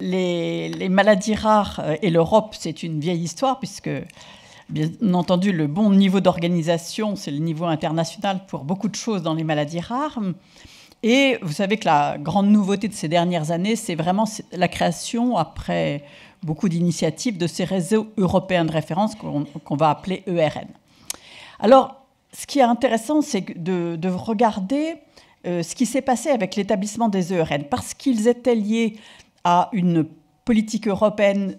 les maladies rares et l'Europe, c'est une vieille histoire, puisque, bien entendu, le bon niveau d'organisation, c'est le niveau international pour beaucoup de choses dans les maladies rares. Et vous savez que la grande nouveauté de ces dernières années, c'est vraiment la création, après beaucoup d'initiatives, de ces réseaux européens de référence qu'on va appeler ERN. Alors, ce qui est intéressant, c'est de regarder ce qui s'est passé avec l'établissement des ERN, parce qu'ils étaient liés à une politique européenne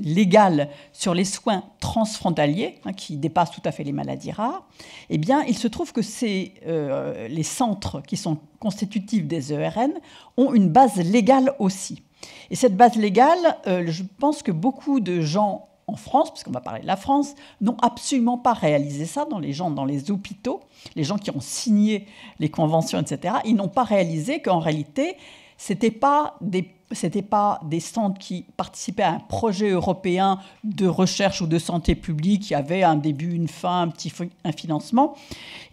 légale sur les soins transfrontaliers, qui dépassent tout à fait les maladies rares. Eh bien, il se trouve que les centres qui sont constitutifs des ERN ont une base légale aussi. Et cette base légale, je pense que beaucoup de gens en France, puisqu'on va parler de la France, n'ont absolument pas réalisé ça, dans les hôpitaux, les gens qui ont signé les conventions, etc. Ils n'ont pas réalisé qu'en réalité, ce n'étaient pas des centres qui participaient à un projet européen de recherche ou de santé publique qui avait un début, une fin, un financement,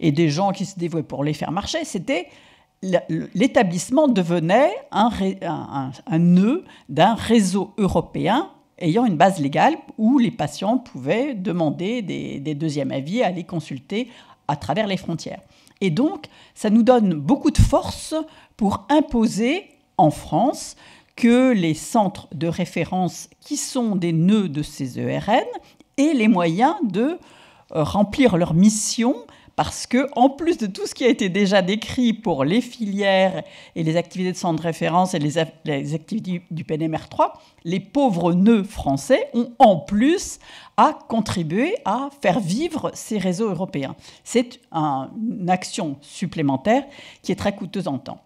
et des gens qui se dévouaient pour les faire marcher. L'établissement devenait un nœud d'un réseau européen ayant une base légale où les patients pouvaient demander des deuxièmes avis, aller consulter à travers les frontières. Et donc, ça nous donne beaucoup de force pour imposer en France que les centres de référence qui sont des nœuds de ces ERN aient les moyens de remplir leur mission, parce que, en plus de tout ce qui a été déjà décrit pour les filières et les activités de centre de référence et les activités du PNMR3, les pauvres nœuds français ont en plus à contribuer à faire vivre ces réseaux européens. C'est une action supplémentaire qui est très coûteuse en temps.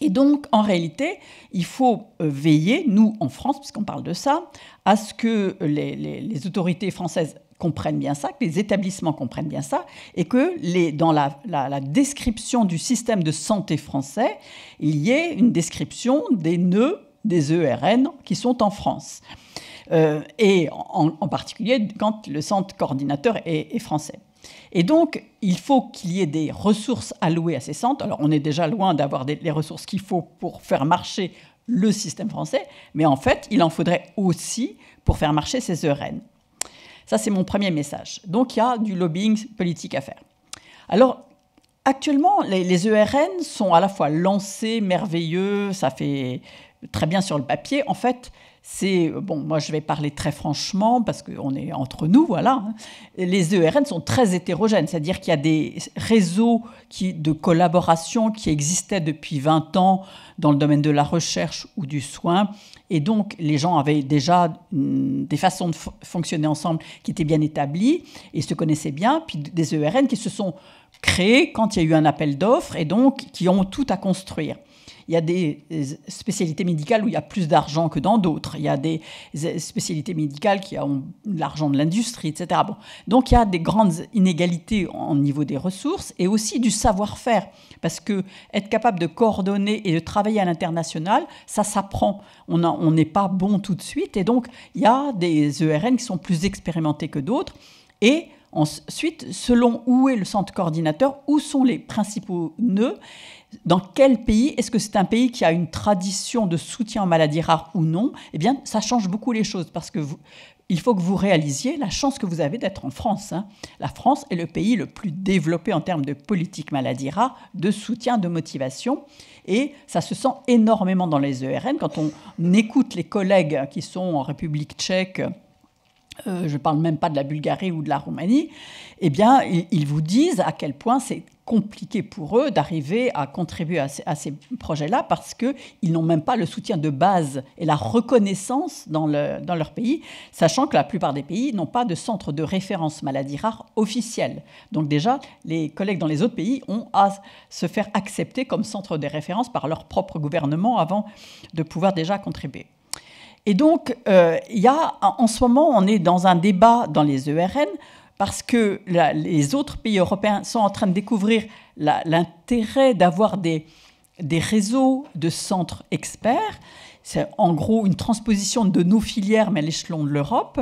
Et donc, en réalité, il faut veiller, nous, en France, puisqu'on parle de ça, à ce que les autorités françaises comprennent bien ça, que les établissements comprennent bien ça, et que dans la description du système de santé français, il y ait une description des nœuds des ERN qui sont en France. Et en particulier quand le centre coordinateur est français. Et donc, il faut qu'il y ait des ressources allouées à ces centres. Alors, on est déjà loin d'avoir les ressources qu'il faut pour faire marcher le système français, mais en fait, il en faudrait aussi pour faire marcher ces ERN. Ça, c'est mon premier message. Donc, il y a du lobbying politique à faire. Alors, actuellement, les ERN sont à la fois lancés, merveilleux, ça fait très bien sur le papier. En fait, moi je vais parler très franchement parce qu'on est entre nous, voilà. Les ERN sont très hétérogènes, c'est-à-dire qu'il y a des réseaux de collaboration qui existaient depuis 20 ans dans le domaine de la recherche ou du soin, et donc les gens avaient déjà des façons de fonctionner ensemble qui étaient bien établies et se connaissaient bien, puis des ERN qui se sont créés quand il y a eu un appel d'offres et donc qui ont tout à construire. Il y a des spécialités médicales où il y a plus d'argent que dans d'autres. Il y a des spécialités médicales qui ont l'argent de l'industrie, etc. Bon. Donc il y a des grandes inégalités au niveau des ressources et aussi du savoir-faire. Parce que être capable de coordonner et de travailler à l'international, ça s'apprend. On n'est pas bon tout de suite. Et donc il y a des ERN qui sont plus expérimentés que d'autres. Et ensuite, selon où est le centre coordinateur, où sont les principaux nœuds, dans quel pays, est-ce que c'est un pays qui a une tradition de soutien aux maladies rares ou non, eh bien, ça change beaucoup les choses parce que il faut que vous réalisiez la chance que vous avez d'être en France. La France est le pays le plus développé en termes de politique maladies rares, de soutien, de motivation. Et ça se sent énormément dans les ERN. Quand on écoute les collègues qui sont en République tchèque, je ne parle même pas de la Bulgarie ou de la Roumanie, eh bien, ils vous disent à quel point c'est compliqué pour eux d'arriver à contribuer à ces projets-là parce qu'ils n'ont même pas le soutien de base et la reconnaissance dans leur pays, sachant que la plupart des pays n'ont pas de centre de référence maladies rares officiel. Donc déjà, les collègues dans les autres pays ont à se faire accepter comme centre de référence par leur propre gouvernement avant de pouvoir déjà contribuer. Et donc, en ce moment, on est dans un débat dans les ERN parce que les autres pays européens sont en train de découvrir l'intérêt d'avoir des réseaux de centres experts c'est en gros une transposition de nos filières, mais à l'échelon de l'Europe.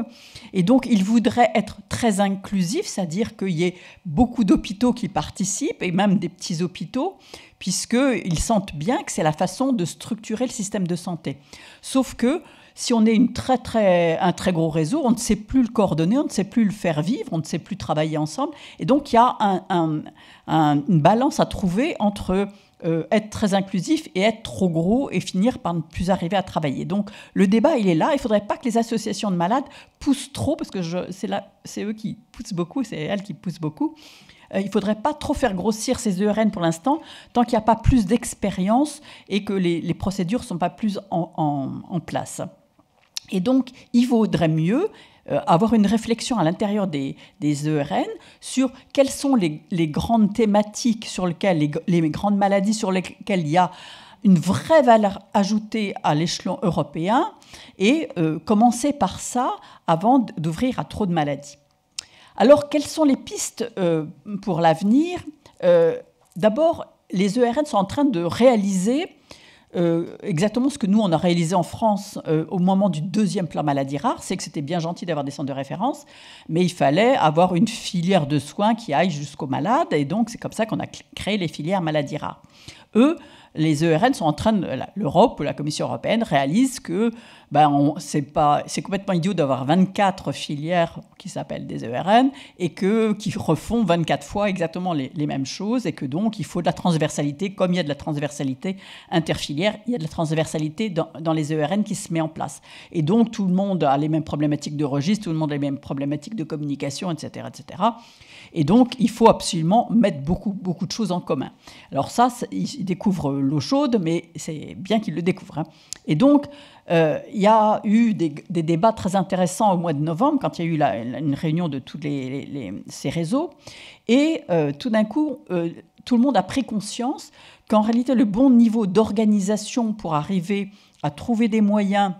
Et donc, ils voudraient être très inclusifs, c'est-à-dire qu'il y ait beaucoup d'hôpitaux qui participent, et même des petits hôpitaux, puisqu'ils sentent bien que c'est la façon de structurer le système de santé. Sauf que si on est un très gros réseau, on ne sait plus le coordonner, on ne sait plus le faire vivre, on ne sait plus travailler ensemble. Et donc, il y a une balance à trouver entre être très inclusif et être trop gros et finir par ne plus arriver à travailler. Donc, le débat, il est là. Il ne faudrait pas que les associations de malades poussent trop, parce que c'est eux qui poussent beaucoup, c'est elles qui poussent beaucoup. Il ne faudrait pas trop faire grossir ces ERN pour l'instant, tant qu'il n'y a pas plus d'expérience et que les procédures ne sont pas plus en place. Et donc, il vaudrait mieux avoir une réflexion à l'intérieur des ERN sur quelles sont les grandes thématiques sur lesquelles, les grandes maladies sur lesquelles il y a une vraie valeur ajoutée à l'échelon européen et commencer par ça avant d'ouvrir à trop de maladies. Alors, quelles sont les pistes pour l'avenir ? D'abord, les ERN sont en train de réaliser exactement ce que nous, on a réalisé en France au moment du deuxième plan maladie rare, c'est que c'était bien gentil d'avoir des centres de référence, mais il fallait avoir une filière de soins qui aille jusqu'aux malades, et donc c'est comme ça qu'on a créé les filières maladies rares. Eux, les ERN sont en train de... L'Europe ou la Commission européenne réalise que c'est complètement idiot d'avoir 24 filières qui s'appellent des ERN et qui refont 24 fois exactement les mêmes choses, et que donc il faut de la transversalité. Comme il y a de la transversalité interfilière, il y a de la transversalité dans les ERN qui se met en place. Et donc tout le monde a les mêmes problématiques de registre, tout le monde a les mêmes problématiques de communication, etc., etc. Et donc, il faut absolument mettre beaucoup, beaucoup de choses en commun. Alors ça, ils découvrent l'eau chaude, mais c'est bien qu'ils le découvrent, hein. Et donc, il y a eu des débats très intéressants au mois de novembre, quand il y a eu une réunion de tous ces réseaux. Et tout d'un coup, tout le monde a pris conscience qu'en réalité, le bon niveau d'organisation pour arriver à trouver des moyens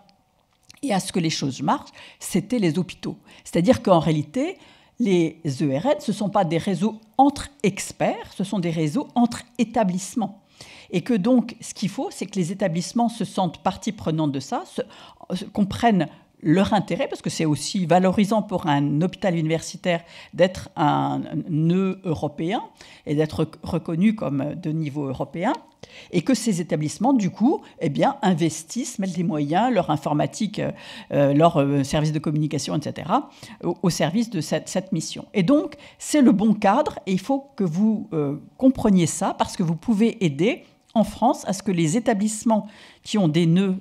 et à ce que les choses marchent, c'était les hôpitaux. C'est-à-dire qu'en réalité, les ERN, ce ne sont pas des réseaux entre experts, ce sont des réseaux entre établissements. Et que donc, ce qu'il faut, c'est que les établissements se sentent partie prenante de ça, comprennent leur intérêt, parce que c'est aussi valorisant pour un hôpital universitaire d'être un nœud européen et d'être reconnu comme de niveau européen, et que ces établissements, du coup, investissent, mettent les moyens, leur informatique, leur service de communication, etc., au service de cette mission. Et donc, c'est le bon cadre, et il faut que vous compreniez ça, parce que vous pouvez aider en France à ce que les établissements qui ont des nœuds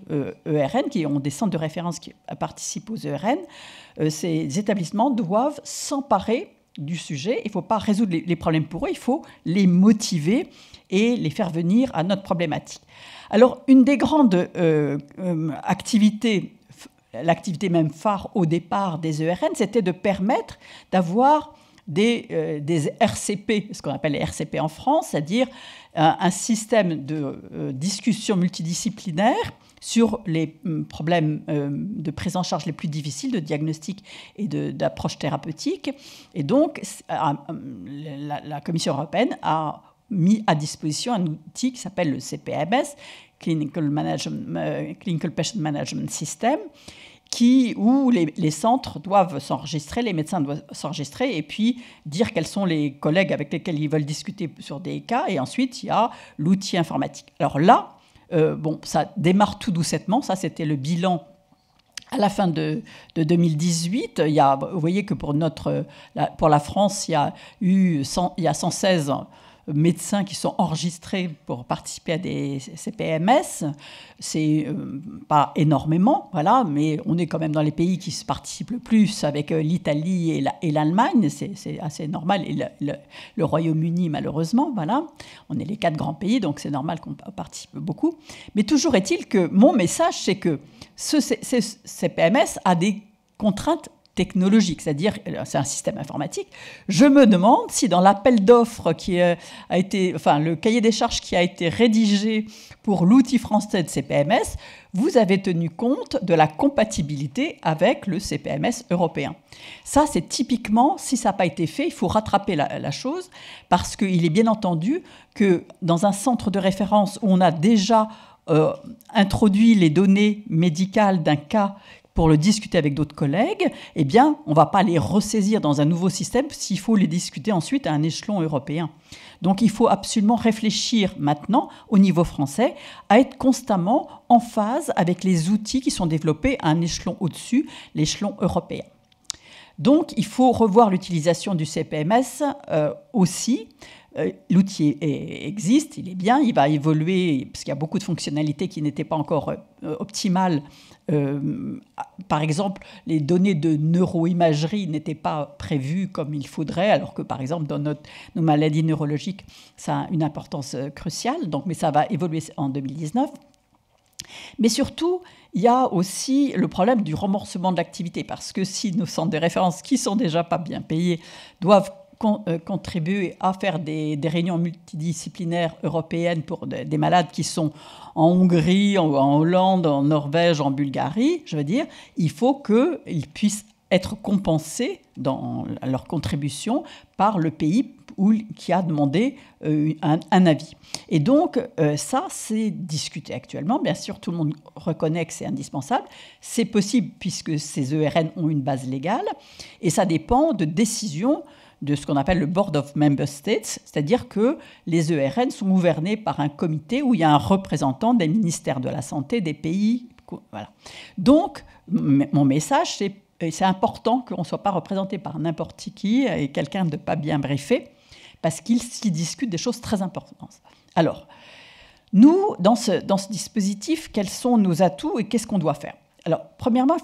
ERN, qui ont des centres de référence qui participent aux ERN, ces établissements doivent s'emparer du sujet. Il ne faut pas résoudre les problèmes pour eux, il faut les motiver et les faire venir à notre problématique. Alors, une des grandes activités, l'activité même phare au départ des ERN, c'était de permettre d'avoir des RCP, ce qu'on appelle les RCP en France, c'est-à-dire un système de discussion multidisciplinaire sur les problèmes de prise en charge les plus difficiles, de diagnostic et d'approche thérapeutique. Et donc, la Commission européenne a mis à disposition un outil qui s'appelle le CPMS, Clinical Patient Management System, où les centres doivent s'enregistrer, les médecins doivent s'enregistrer et puis dire quels sont les collègues avec lesquels ils veulent discuter sur des cas. Et ensuite, il y a l'outil informatique. Alors là, ça démarre tout doucettement. Ça, c'était le bilan à la fin de 2018. Vous voyez que pour la France, il y a 116 médecins qui sont enregistrés pour participer à des CPMS. C'est pas énormément, voilà, mais on est quand même dans les pays qui se participent le plus, avec l'Italie et l'Allemagne, c'est assez normal, et le Royaume-Uni malheureusement, voilà. On est les 4 grands pays, donc c'est normal qu'on participe beaucoup. Mais toujours est-il que mon message, c'est que ce CPMS a des contraintes technologique, c'est-à-dire c'est un système informatique. Je me demande si dans l'appel d'offres le cahier des charges qui a été rédigé pour l'outil français de CPMS, vous avez tenu compte de la compatibilité avec le CPMS européen. Ça, c'est typiquement, si ça n'a pas été fait, il faut rattraper la chose, parce qu'il est bien entendu que dans un centre de référence où on a déjà introduit les données médicales d'un cas pour le discuter avec d'autres collègues, eh bien, on ne va pas les ressaisir dans un nouveau système s'il faut les discuter ensuite à un échelon européen. Donc, il faut absolument réfléchir maintenant, au niveau français, à être constamment en phase avec les outils qui sont développés à un échelon au-dessus, l'échelon européen. Donc, il faut revoir l'utilisation du CPMS aussi. L'outil existe, il est bien, il va évoluer, parce qu'il y a beaucoup de fonctionnalités qui n'étaient pas encore optimales. Par exemple, les données de neuroimagerie n'étaient pas prévues comme il faudrait, alors que, par exemple, dans nos maladies neurologiques, ça a une importance cruciale, mais ça va évoluer en 2019. Mais surtout, il y a aussi le problème du remboursement de l'activité, parce que si nos centres de référence, qui sont déjà pas bien payés, doivent contribuer à faire des réunions multidisciplinaires européennes pour des malades qui sont en Hongrie, en Hollande, en Norvège, en Bulgarie, je veux dire, il faut qu'ils puissent être compensés dans leur contribution par le pays qui a demandé un avis. Et donc, ça, c'est discuté actuellement. Bien sûr, tout le monde reconnaît que c'est indispensable. C'est possible puisque ces ERN ont une base légale. Et ça dépend de décisions de ce qu'on appelle le Board of Member States, c'est-à-dire que les ERN sont gouvernés par un comité où il y a un représentant des ministères de la Santé des pays. Voilà. Donc, mon message, c'est important qu'on ne soit pas représenté par n'importe qui et quelqu'un de pas bien briefé, parce qu'ils s'y discutent des choses très importantes. Alors, nous, dans ce dispositif, quels sont nos atouts et qu'est-ce qu'on doit faire ? Alors, premièrement,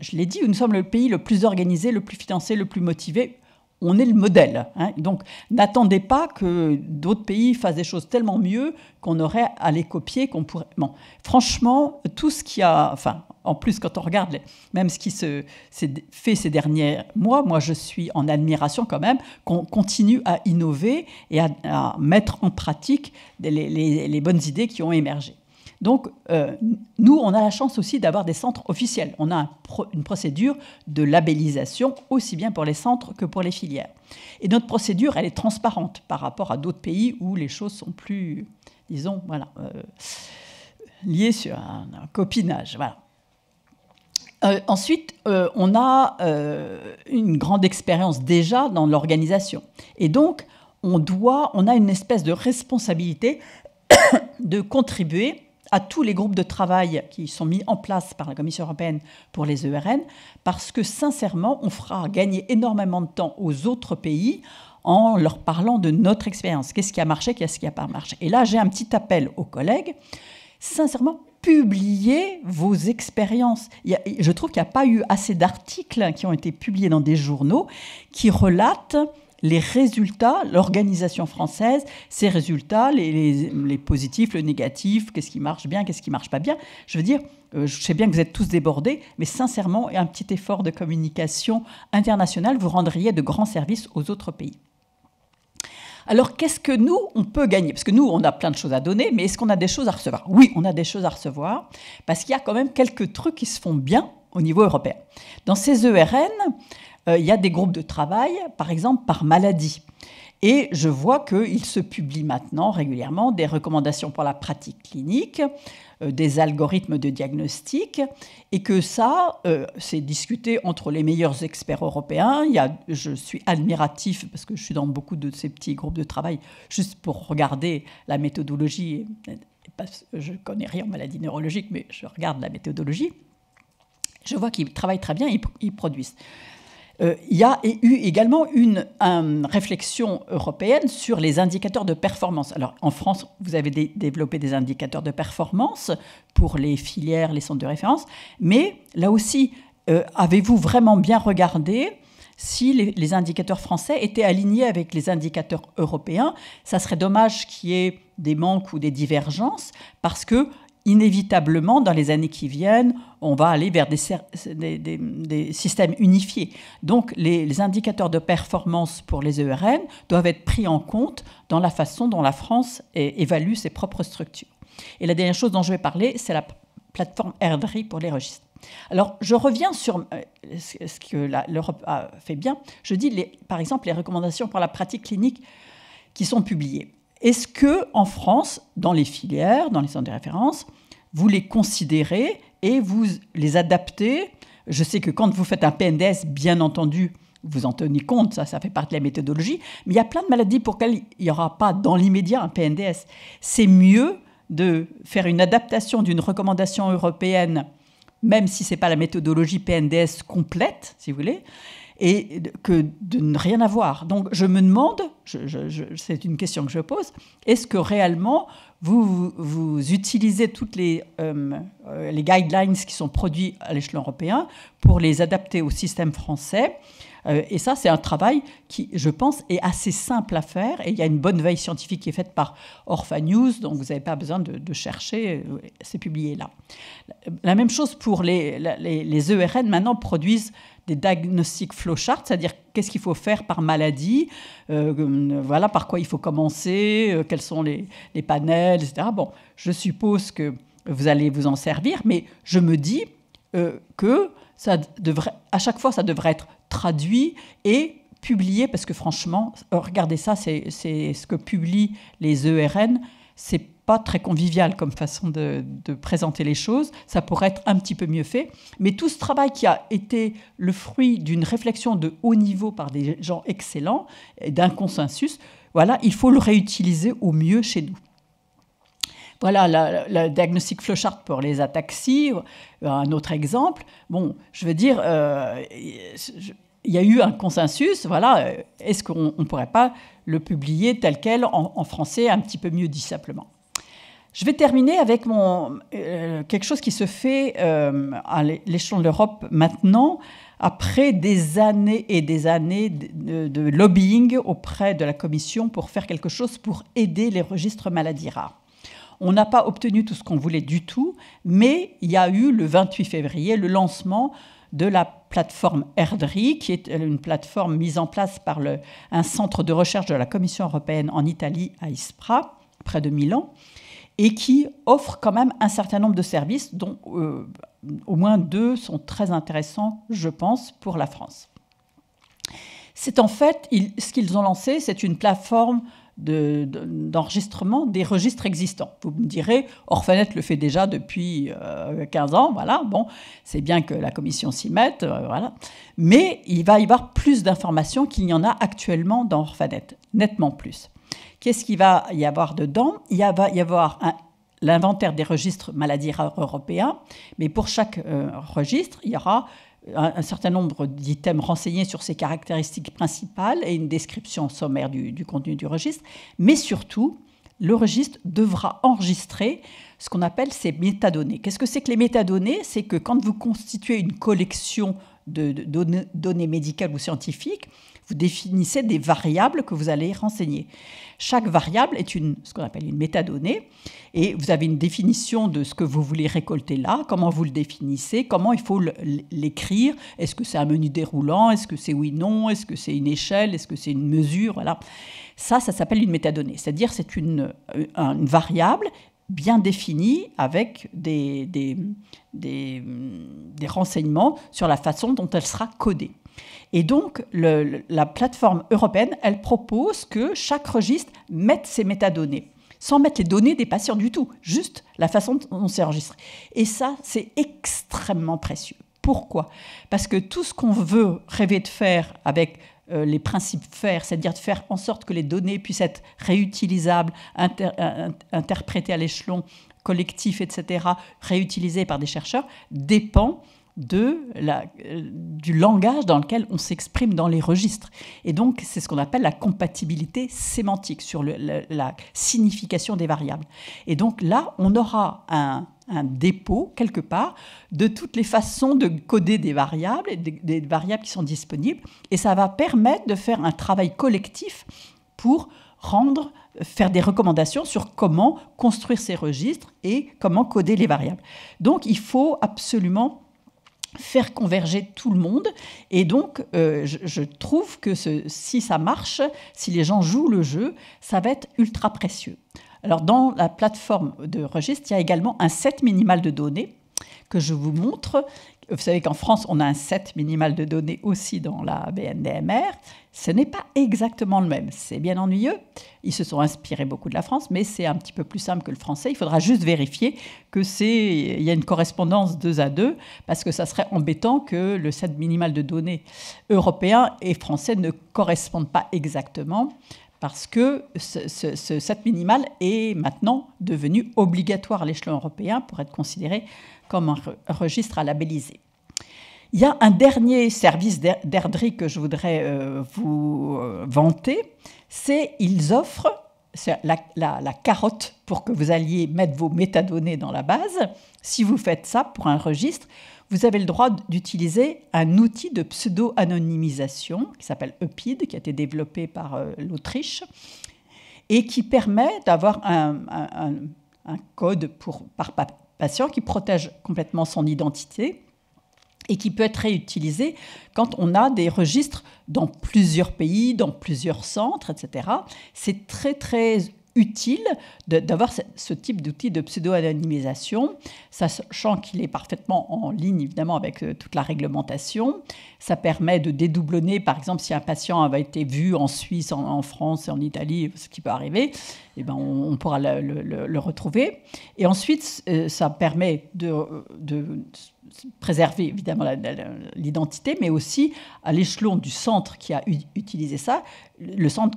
je l'ai dit, nous sommes le pays le plus organisé, le plus financé, le plus motivé. On est le modèle. Donc, n'attendez pas que d'autres pays fassent des choses tellement mieux qu'on aurait à les copier, qu'on pourrait... Bon, franchement, tout ce qui a... Enfin, en plus, quand on regarde même ce qui s'est fait ces derniers mois, moi, je suis en admiration quand même qu'on continue à innover et à mettre en pratique les bonnes idées qui ont émergé. Donc, nous, on a la chance aussi d'avoir des centres officiels. On a une procédure de labellisation, aussi bien pour les centres que pour les filières. Et notre procédure, elle est transparente par rapport à d'autres pays où les choses sont plus, disons, voilà, liées sur un copinage. Voilà. Ensuite, on a une grande expérience déjà dans l'organisation. Et donc, on a une espèce de responsabilité de contribuer à tous les groupes de travail qui sont mis en place par la Commission européenne pour les ERN, parce que sincèrement, on fera gagner énormément de temps aux autres pays en leur parlant de notre expérience. Qu'est-ce qui a marché, qu'est-ce qui n'a pas marché. Et là, j'ai un petit appel aux collègues. Sincèrement, publiez vos expériences. Je trouve qu'il n'y a pas eu assez d'articles qui ont été publiés dans des journaux qui relatent les résultats, l'organisation française, ces résultats, les positifs, le négatif, qu'est-ce qui marche bien, qu'est-ce qui ne marche pas bien. Je veux dire, je sais bien que vous êtes tous débordés, mais sincèrement, un petit effort de communication internationale vous rendriez de grands services aux autres pays. Alors, qu'est-ce que nous, on peut gagner ? Parce que nous, on a plein de choses à donner, mais est-ce qu'on a des choses à recevoir ? Oui, on a des choses à recevoir, parce qu'il y a quand même quelques trucs qui se font bien au niveau européen. Dans ces ERN, il y a des groupes de travail, par exemple, par maladie. Et je vois qu'il se publie maintenant régulièrement des recommandations pour la pratique clinique, des algorithmes de diagnostic, et que ça, c'est discuté entre les meilleurs experts européens. Je suis admiratif, parce que je suis dans beaucoup de ces petits groupes de travail, juste pour regarder la méthodologie. Je ne connais rien en maladie neurologique, mais je regarde la méthodologie. Je vois qu'ils travaillent très bien, ils produisent. Il y a eu également une réflexion européenne sur les indicateurs de performance. Alors, en France, vous avez développé des indicateurs de performance pour les filières, les centres de référence, mais là aussi, avez-vous vraiment bien regardé si les indicateurs français étaient alignés avec les indicateurs européens? Ça serait dommage qu'il y ait des manques ou des divergences, parce que inévitablement, dans les années qui viennent, on va aller vers des systèmes unifiés. Donc, les indicateurs de performance pour les ERN doivent être pris en compte dans la façon dont la France évalue ses propres structures. Et la dernière chose dont je vais parler, c'est la plateforme RDRI pour les registres. Alors, je reviens sur ce que l'Europe a fait bien. Je dis, par exemple, les recommandations pour la pratique clinique qui sont publiées. Est-ce que en France, dans les filières, dans les centres de référence, vous les considérez et vous les adaptez? Je sais que quand vous faites un PNDS, bien entendu, vous en tenez compte, ça fait partie de la méthodologie, mais il y a plein de maladies pour lesquelles il n'y aura pas dans l'immédiat un PNDS. C'est mieux de faire une adaptation d'une recommandation européenne, même si ce n'est pas la méthodologie PNDS complète, si vous voulez, et que de ne rien avoir. Donc je me demande, c'est une question que je pose, est-ce que réellement vous utilisez toutes les guidelines qui sont produits à l'échelon européen pour les adapter au système français? Et ça, c'est un travail qui, je pense, est assez simple à faire. Et il y a une bonne veille scientifique qui est faite par Orpha News, donc vous n'avez pas besoin de chercher, c'est publié là. La même chose pour les ERN, maintenant, produisent des diagnostic flowcharts, c'est-à-dire qu'est-ce qu'il faut faire par maladie, voilà, par quoi il faut commencer, quels sont les panels, etc. Bon, je suppose que vous allez vous en servir, mais je me dis que ça devrait, à chaque fois, ça devrait être traduit et publié, parce que franchement, regardez ça, c'est ce que publient les ERN, c'est pas très convivial comme façon de présenter les choses, ça pourrait être un petit peu mieux fait, mais tout ce travail qui a été le fruit d'une réflexion de haut niveau par des gens excellents, et d'un consensus, voilà, il faut le réutiliser au mieux chez nous. Voilà la diagnostic flowchart pour les ataxies, un autre exemple. Bon, je veux dire, il y a eu un consensus, voilà, est-ce qu'on ne pourrait pas le publier tel quel en français, un petit peu mieux dit simplement. Je vais terminer avec quelque chose qui se fait à l'échelon de l'Europe maintenant, après des années et des années de lobbying auprès de la Commission pour faire quelque chose pour aider les registres maladies rares. On n'a pas obtenu tout ce qu'on voulait du tout, mais il y a eu le 28 février le lancement de la plateforme ERDRI, qui est une plateforme mise en place par un centre de recherche de la Commission européenne en Italie, à Ispra, près de Milan, et qui offre quand même un certain nombre de services, dont au moins 2 sont très intéressants, je pense, pour la France. C'est en fait, ce qu'ils ont lancé, c'est une plateforme d'enregistrement des registres existants. Vous me direz, Orphanet le fait déjà depuis 15 ans, voilà, bon, c'est bien que la commission s'y mette, voilà. Mais il va y avoir plus d'informations qu'il y en a actuellement dans Orphanet, nettement plus. Qu'est-ce qu'il va y avoir dedans? Il va y avoir l'inventaire des registres maladies rares européens, mais pour chaque registre, il y aura un certain nombre d'items renseignés sur ses caractéristiques principales et une description sommaire du contenu du registre. Mais surtout, le registre devra enregistrer ce qu'on appelle ses métadonnées. Qu'est-ce que c'est que les métadonnées? C'est que quand vous constituez une collection de données médicales ou scientifiques, vous définissez des variables que vous allez renseigner. Chaque variable est ce qu'on appelle une métadonnée, et vous avez une définition de ce que vous voulez récolter là, comment vous le définissez, comment il faut l'écrire, est-ce que c'est un menu déroulant, est-ce que c'est oui-non, est-ce que c'est une échelle, est-ce que c'est une mesure, voilà. Ça s'appelle une métadonnée, c'est-à-dire c'est une variable bien définie avec des renseignements sur la façon dont elle sera codée. Et donc, la plateforme européenne, elle propose que chaque registre mette ses métadonnées, sans mettre les données des patients du tout, juste la façon dont c'est enregistré. Et ça, c'est extrêmement précieux. Pourquoi? Parce que tout ce qu'on veut rêver de faire avec les principes FAIR, c'est-à-dire de faire en sorte que les données puissent être réutilisables, interprétées à l'échelon collectif, etc., réutilisées par des chercheurs, dépend du langage dans lequel on s'exprime dans les registres. Et donc, c'est ce qu'on appelle la compatibilité sémantique sur la signification des variables. Et donc là, on aura un dépôt, quelque part, de toutes les façons de coder des variables, des variables qui sont disponibles, et ça va permettre de faire un travail collectif pour faire des recommandations sur comment construire ces registres et comment coder les variables. Donc, il faut absolument faire converger tout le monde. Et donc, je trouve que si ça marche, si les gens jouent le jeu, ça va être ultra précieux. Alors, dans la plateforme de registre, il y a également un set minimal de données que je vous montre, Vous savez qu'en France, on a un set minimal de données aussi dans la BNDMR. Ce n'est pas exactement le même. C'est bien ennuyeux. Ils se sont inspirés beaucoup de la France, mais c'est un petit peu plus simple que le français. Il faudra juste vérifier qu'il y a une correspondance 2 à 2, parce que ça serait embêtant que le set minimal de données européen et français ne correspondent pas exactement, parce que ce set minimal est maintenant devenu obligatoire à l'échelon européen pour être considéré comme un registre à labelliser. Il y a un dernier service d'Airdrie que je voudrais vous vanter, c'est ils offrent la carotte pour que vous alliez mettre vos métadonnées dans la base. Si vous faites ça pour un registre, vous avez le droit d'utiliser un outil de pseudo-anonymisation qui s'appelle EPID, qui a été développé par l'Autriche, et qui permet d'avoir un code par patient qui protège complètement son identité et qui peut être réutilisé quand on a des registres dans plusieurs pays, dans plusieurs centres, etc. C'est très, très utile d'avoir ce type d'outil de pseudo-anonymisation, sachant qu'il est parfaitement en ligne, évidemment, avec toute la réglementation. Ça permet de dédoublonner, par exemple, si un patient avait été vu en Suisse, en France et en Italie, ce qui peut arriver, eh ben, on pourra le retrouver. Et ensuite, ça permet de préserver, évidemment, l'identité, mais aussi, à l'échelon du centre qui a utilisé ça, le centre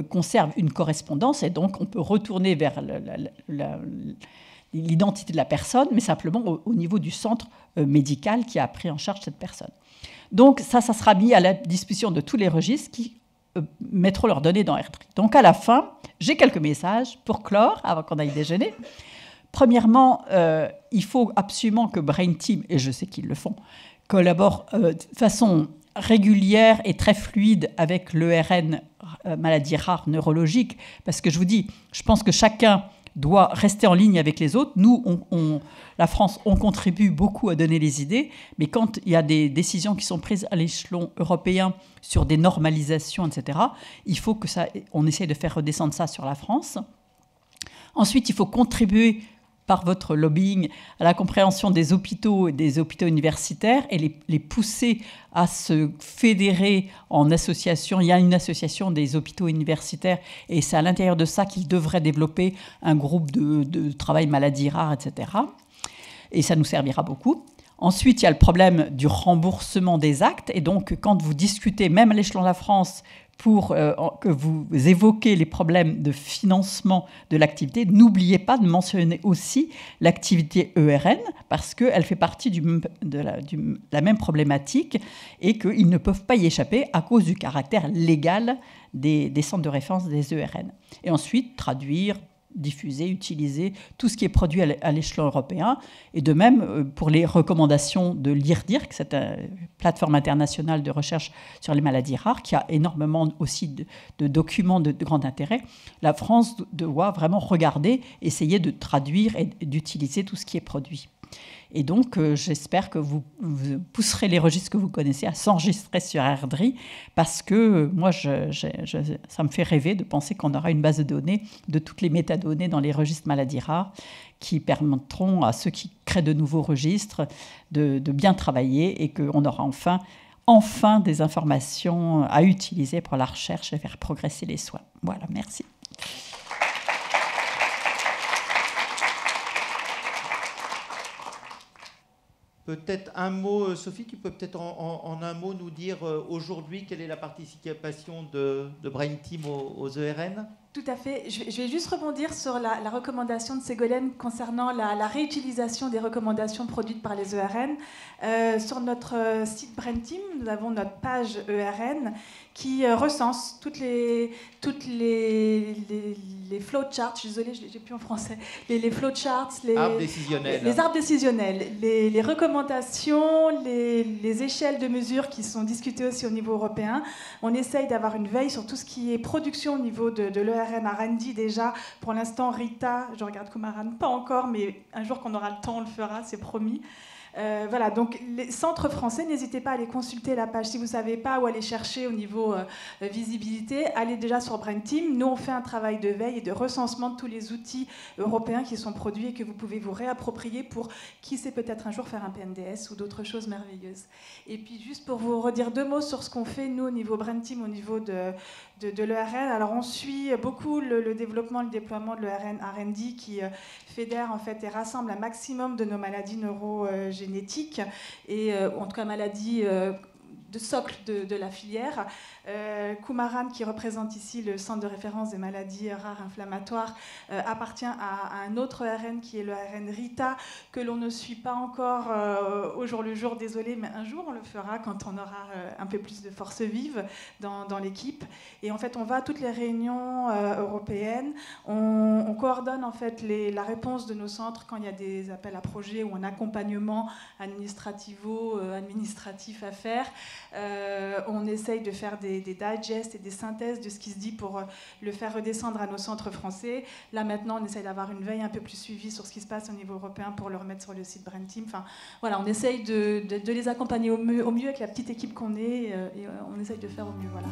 conserve une correspondance et donc on peut retourner vers l'identité de la personne, mais simplement au niveau du centre médical qui a pris en charge cette personne. Donc ça sera mis à la disposition de tous les registres qui mettront leurs données dans Airdrie. Donc à la fin, j'ai quelques messages pour clore avant qu'on aille déjeuner. Premièrement, il faut absolument que Brain Team, et je sais qu'ils le font, collaborent de façon régulière et très fluide avec l'ERN, maladie rare neurologique, parce que je vous dis, je pense que chacun doit rester en ligne avec les autres. Nous, la France, on contribue beaucoup à donner les idées, mais quand il y a des décisions qui sont prises à l'échelon européen sur des normalisations, etc., il faut on essaye de faire redescendre ça sur la France. Ensuite, il faut contribuer par votre lobbying à la compréhension des hôpitaux et des hôpitaux universitaires et les pousser à se fédérer en association. Il y a une association des hôpitaux universitaires et c'est à l'intérieur de ça qu'ils devraient développer un groupe de travail maladies rares, etc. Et ça nous servira beaucoup. Ensuite, il y a le problème du remboursement des actes. Et donc, quand vous discutez, même à l'échelon de la France, pour que vous évoquez les problèmes de financement de l'activité, n'oubliez pas de mentionner aussi l'activité ERN, parce qu'elle fait partie de la même problématique et qu'ils ne peuvent pas y échapper à cause du caractère légal des centres de référence des ERN. Et ensuite, traduire, diffuser, utiliser tout ce qui est produit à l'échelon européen. Et de même, pour les recommandations de l'IRDIRC, cette plateforme internationale de recherche sur les maladies rares, qui a énormément aussi de documents de grand intérêt, la France doit vraiment regarder, essayer de traduire et d'utiliser tout ce qui est produit. Et donc, j'espère que vous pousserez les registres que vous connaissez à s'enregistrer sur Airdrie, parce que moi, ça me fait rêver de penser qu'on aura une base de données de toutes les métadonnées dans les registres maladies rares qui permettront à ceux qui créent de nouveaux registres de bien travailler et qu'on aura enfin des informations à utiliser pour la recherche et faire progresser les soins. Voilà, merci. Peut-être un mot, Sophie, tu peux peut-être en un mot nous dire aujourd'hui quelle est la participation de Brain Team aux ERN ? Tout à fait. Je vais juste rebondir sur la recommandation de Ségolène concernant la réutilisation des recommandations produites par les ERN. Sur notre site Brain Team, nous avons notre page ERN qui recense toutes les flowcharts, je suis désolée, je n'ai plus en français, les flowcharts, les arbres décisionnels, les recommandations, les échelles de mesures qui sont discutées aussi au niveau européen. On essaye d'avoir une veille sur tout ce qui est production au niveau de l'ERN R&D déjà. Pour l'instant, Rita, je regarde Kumaran, pas encore, mais un jour qu'on aura le temps, on le fera, c'est promis. Voilà, donc les centres français, n'hésitez pas à aller consulter la page. Si vous ne savez pas où aller chercher au niveau visibilité, allez déjà sur Brain Team. Nous, on fait un travail de veille et de recensement de tous les outils européens qui sont produits et que vous pouvez vous réapproprier pour, qui sait, peut-être un jour faire un PNDS ou d'autres choses merveilleuses. Et puis, juste pour vous redire 2 mots sur ce qu'on fait, nous, au niveau Brain Team, au niveau de l'ERN. Alors, on suit beaucoup le développement, le déploiement de l'ERN R&D qui fédère en fait et rassemble un maximum de nos maladies neurogénétiques et en tout cas maladies de socle de la filière. Kumaran, qui représente ici le centre de référence des maladies rares inflammatoires, appartient à un autre ARN qui est le ARN RITA, que l'on ne suit pas encore au jour le jour, désolé, mais un jour on le fera quand on aura un peu plus de force vive dans l'équipe. Et en fait, on va à toutes les réunions européennes, on coordonne en fait la réponse de nos centres quand il y a des appels à projets ou un accompagnement administratif à faire. On essaye de faire des digests et des synthèses de ce qui se dit pour le faire redescendre à nos centres français. Là maintenant, on essaye d'avoir une veille un peu plus suivie sur ce qui se passe au niveau européen pour le remettre sur le site Brain Team. Enfin, voilà, on essaye de les accompagner au mieux avec la petite équipe qu'on est et on essaye de faire au mieux. Voilà.